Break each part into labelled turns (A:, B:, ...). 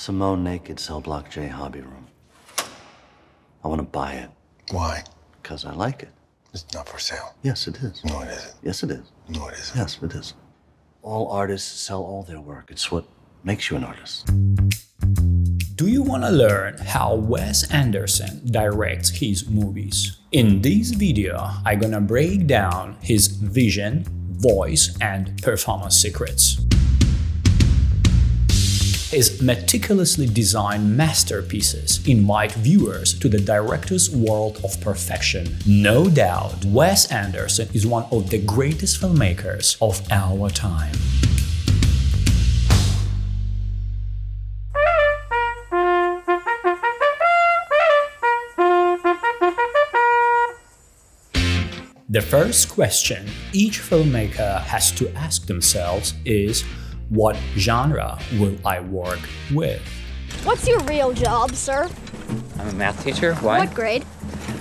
A: Simone Naked Cell Block J Hobby Room. I want to buy it.
B: Why?
A: Because I like it.
B: It's not for sale.
A: Yes, it is.
B: No, it isn't.
A: Yes, it is.
B: No, it isn't.
A: Yes, it is. All artists sell all their work. It's what makes you an artist.
C: Do you want to learn how Wes Anderson directs his movies? In this video, I'm gonna break down his vision, voice, and performance secrets. His meticulously designed masterpieces invite viewers to the director's world of perfection. No doubt, Wes Anderson is one of the greatest filmmakers of our time. The first question each filmmaker has to ask themselves is, what genre will I work with?
D: What's your real job, sir?
E: I'm a math teacher. Why?
D: What grade?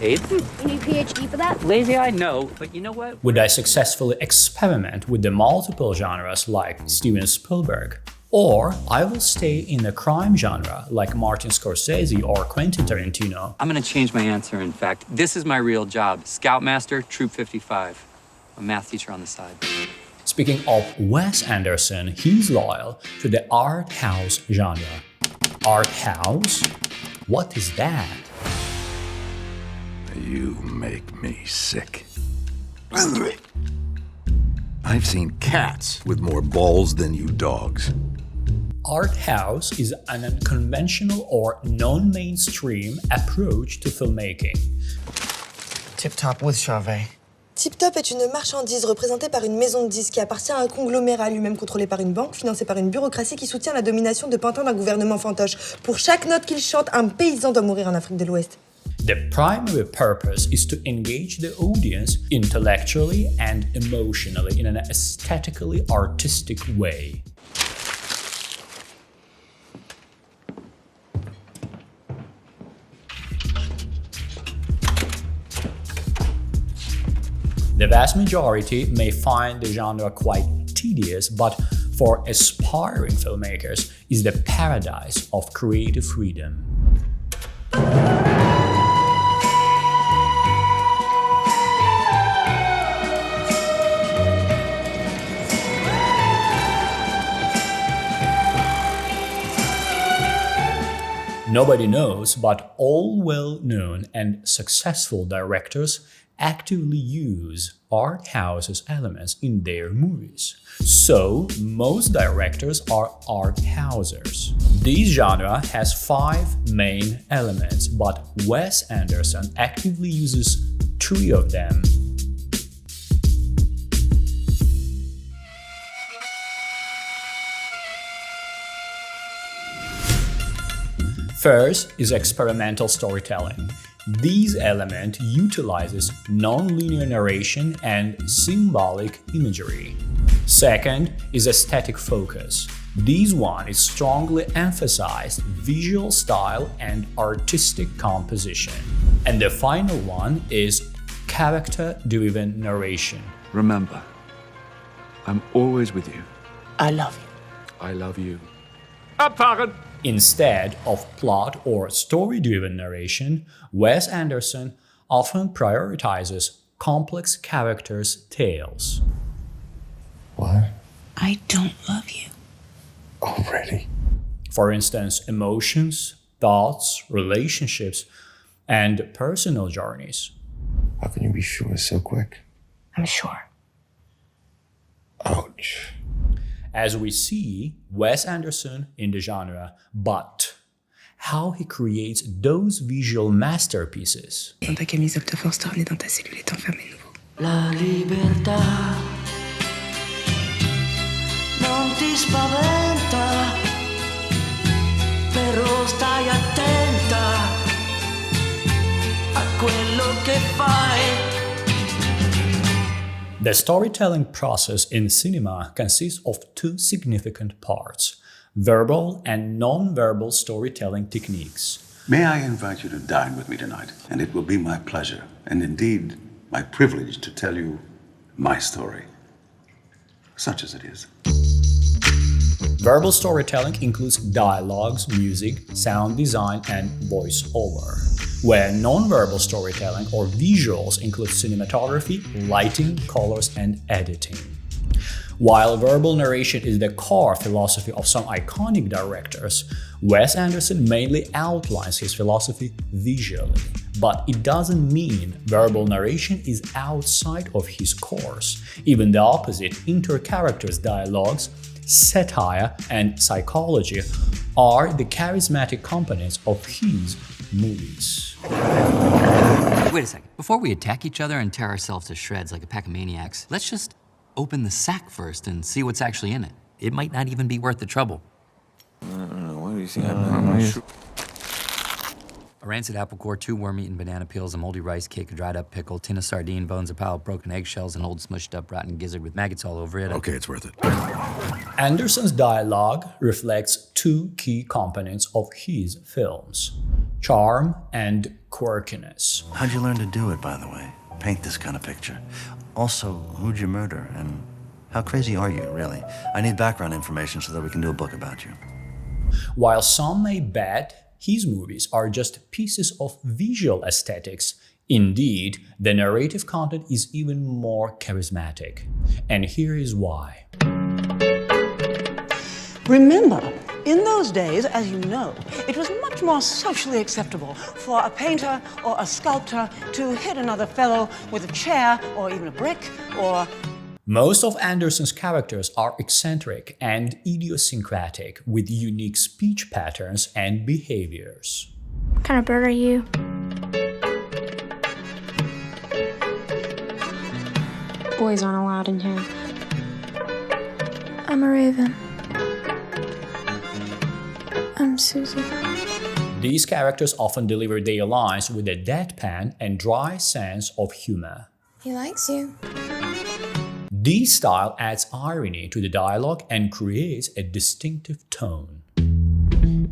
E: 8th?
D: You need PhD for that?
E: Lazy, I know, but you know what?
C: Would I successfully experiment with the multiple genres like Steven Spielberg? Or I will stay in the crime genre like Martin Scorsese or Quentin Tarantino?
E: I'm gonna change my answer, in fact. This is my real job. Scoutmaster, Troop 55. A math teacher on the side.
C: Speaking of Wes Anderson, he's loyal to the art house genre. Art house? What is that?
F: You make me sick. I've seen cats with more balls than you dogs.
C: Art house is an unconventional or non-mainstream approach to filmmaking.
G: Tip Top with Charvet.
H: Tip Top est une marchandise représentée par une maison de disques qui appartient à un conglomérat lui-même contrôlé par une banque, financé par une bureaucratie qui soutient la domination de pantins d'un gouvernement fantoche. Pour chaque note qu'il chante, un paysan doit mourir en Afrique de l'Ouest.
C: The primary purpose is to engage the audience intellectually and emotionally in an aesthetically artistic way. The vast majority may find the genre quite tedious, but for aspiring filmmakers, it's the paradise of creative freedom. Nobody knows, but all well-known and successful directors actively use art houses elements in their movies. So, most directors are art housers. This genre has 5 main elements, but Wes Anderson actively uses 3 of them. First is experimental storytelling. This element utilizes non-linear narration and symbolic imagery. Second is aesthetic focus. This one is strongly emphasized visual style and artistic composition. And the final one is character-driven narration.
F: Remember, I'm always with you.
G: I love you.
F: I love you.
C: Instead of plot or story-driven narration, Wes Anderson often prioritizes complex characters' tales.
B: What?
G: I don't love you.
B: Already?
C: For instance, emotions, thoughts, relationships, and personal journeys.
B: How can you be sure so quick?
G: I'm sure.
B: Ouch.
C: As we see Wes Anderson in the genre, but how he creates those visual masterpieces.
G: Dans ta camisole te force à revenir dans ta cellule et t'enfermer nouveau.
I: La libertà non ti spaventa, però stai attenta a quello che fai.
C: The storytelling process in cinema consists of 2 significant parts: verbal and non-verbal storytelling techniques.
J: May I invite you to dine with me tonight? And it will be my pleasure, and indeed my privilege, to tell you my story, such as it is.
C: Verbal storytelling includes dialogues, music, sound design, and voiceover, where non-verbal storytelling or visuals include cinematography, lighting, colors, and editing. While verbal narration is the core philosophy of some iconic directors, Wes Anderson mainly outlines his philosophy visually. But it doesn't mean verbal narration is outside of his course. Even the opposite, inter-characters dialogues, satire, and psychology are the charismatic components of his movies.
E: Wait a second. Before we attack each other and tear ourselves to shreds like a pack of maniacs, let's just open the sack first and see what's actually in it. It might not even be worth the trouble.
B: What do you think?
E: A rancid apple core, 2 worm-eaten banana peels, a moldy rice cake, a dried-up pickle, tin of sardine bones, a pile of broken eggshells, an old smushed-up rotten gizzard with maggots all over it.
F: Okay, it's worth it.
C: Anderson's dialogue reflects two key components of his films: charm and quirkiness.
A: How'd you learn to do it, by the way? Paint this kind of picture. Also, who'd you murder, and how crazy are you, really? I need background information so that we can do a book about you.
C: While some may bet his movies are just pieces of visual aesthetics, indeed, the narrative content is even more charismatic. And here is why.
K: Remember, in those days, as you know, it was much more socially acceptable for a painter or a sculptor to hit another fellow with a chair or even a brick or...
C: Most of Anderson's characters are eccentric and idiosyncratic, with unique speech patterns and behaviors.
D: What kind of bird are you?
L: Boys aren't allowed in here.
D: I'm a raven. I'm Susie.
C: These characters often deliver their lines with a deadpan and dry sense of humor.
L: He likes you.
C: This style adds irony to the dialogue and creates a distinctive tone.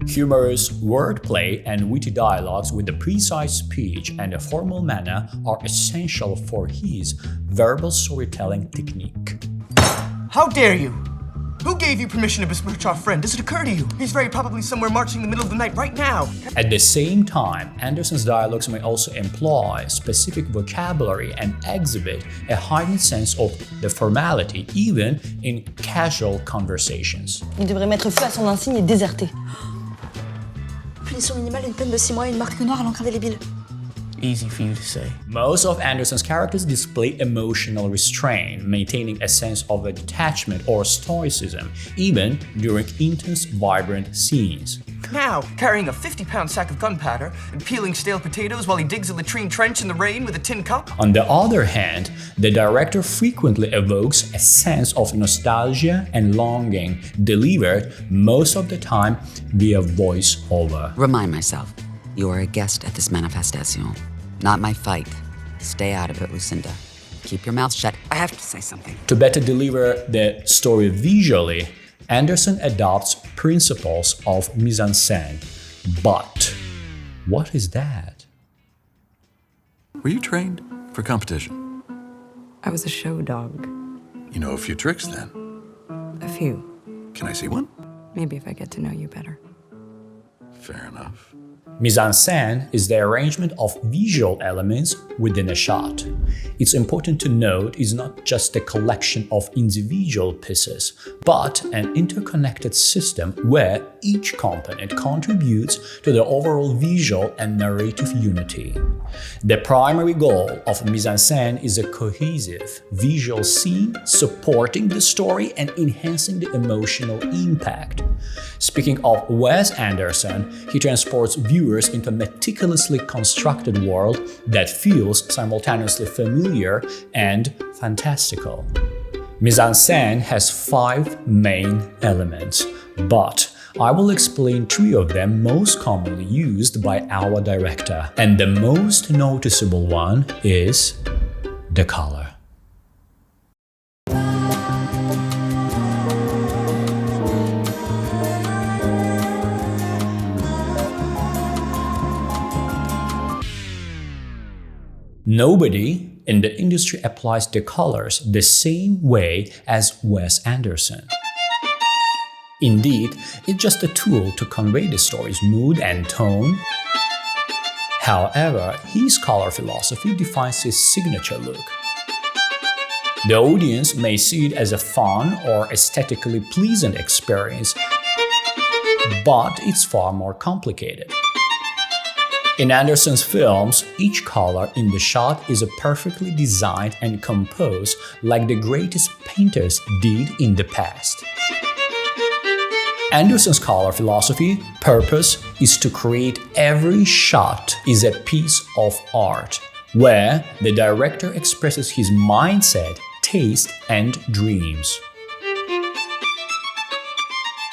C: Humorous wordplay and witty dialogues with a precise speech and a formal manner are essential for his verbal storytelling technique.
M: How dare you! Who gave you permission to besmirch our friend? Does it occur to you? He's very probably somewhere marching in the middle of the night right now.
C: At the same time, Anderson's dialogues may also employ specific vocabulary and exhibit a heightened sense of the formality, even in casual conversations.
H: Il devrait mettre feu à son insigne et déserter.
D: Punition minimale, une peine de 6 mois et une marque noire à l'encre indélébile.
M: Easy for you to say.
C: Most of Anderson's characters display emotional restraint, maintaining a sense of a detachment or stoicism, even during intense, vibrant scenes.
M: Now, carrying a 50-pound sack of gunpowder and peeling stale potatoes while he digs a latrine trench in the rain with a tin cup?
C: On the other hand, the director frequently evokes a sense of nostalgia and longing, delivered most of the time via voice-over.
N: Remind myself, you are a guest at this manifestation. Not my fight. Stay out of it, Lucinda. Keep your mouth shut. I have to say something.
C: To better deliver the story visually, Anderson adopts principles of mise en scene. But what is that?
F: Were you trained for competition?
G: I was a show dog.
F: You know a few tricks then.
G: A few.
F: Can I see one?
G: Maybe if I get to know you better.
F: Fair enough.
C: Mise en scene is the arrangement of visual elements within a shot. It's important to note it's not just a collection of individual pieces, but an interconnected system where each component contributes to the overall visual and narrative unity. The primary goal of mise en scene is a cohesive visual scene supporting the story and enhancing the emotional impact. Speaking of Wes Anderson, he transports viewers into a meticulously constructed world that feels simultaneously familiar and fantastical. Mise en scene has 5 main elements, but I will explain 3 of them most commonly used by our director, and the most noticeable one is the color. Nobody in the industry applies the colors the same way as Wes Anderson. Indeed, it's just a tool to convey the story's mood and tone. However, his color philosophy defines his signature look. The audience may see it as a fun or aesthetically pleasant experience, but it's far more complicated. In Anderson's films, each color in the shot is perfectly designed and composed like the greatest painters did in the past. Anderson's color philosophy, purpose, is to create every shot is a piece of art, where the director expresses his mindset, taste, and dreams.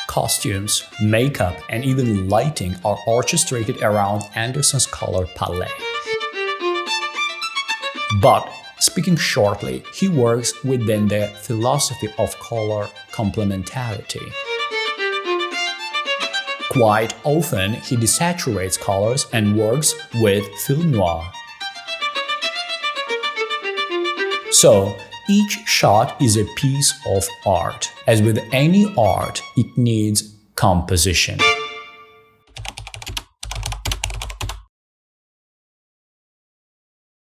C: Costumes, makeup, and even lighting are orchestrated around Anderson's color palette. But, speaking shortly, he works within the philosophy of color complementarity. Quite often, he desaturates colors and works with film noir. So, each shot is a piece of art. As with any art, it needs composition.